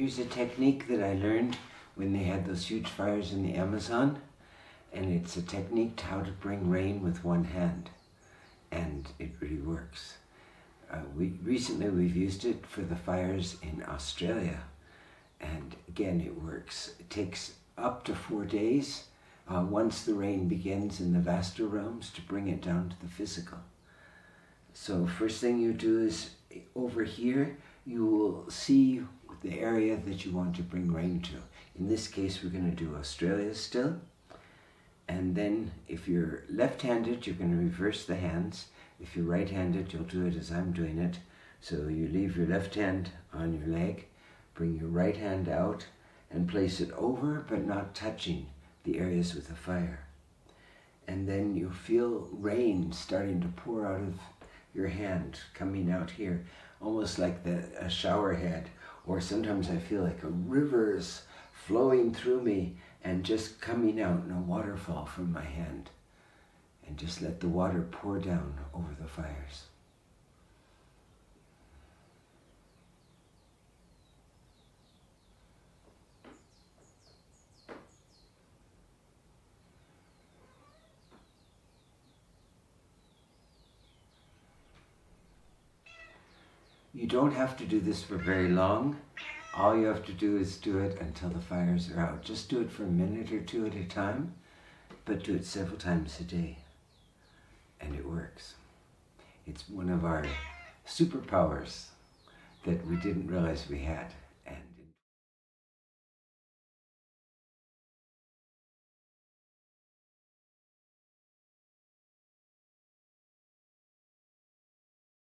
Here's a technique that I learned when they had those huge fires in the Amazon, and it's a technique to how to bring rain with one hand, and it really works. Recently we've used it for the fires in Australia, and again it works. It takes up to 4 days once the rain begins in the vaster realms to bring it down to the physical. So first thing you do is over here you will see the area that you want to bring rain to. In this case we're going to do Australia still. And then if you're left-handed, you're going to reverse the hands. If you're right-handed, you'll do it as I'm doing it. So you leave your left hand on your leg, bring your right hand out and place it over but not touching the areas with the fire. And then you'll feel rain starting to pour out of your hand, coming out here, almost like a shower head. Or sometimes I feel like a river is flowing through me and just coming out in a waterfall from my hand. And just let the water pour down over the fires. You don't have to do this for very long. All you have to do is do it until the fires are out. Just do it for a minute or two at a time, but do it several times a day. And it works. It's one of our superpowers that we didn't realize we had.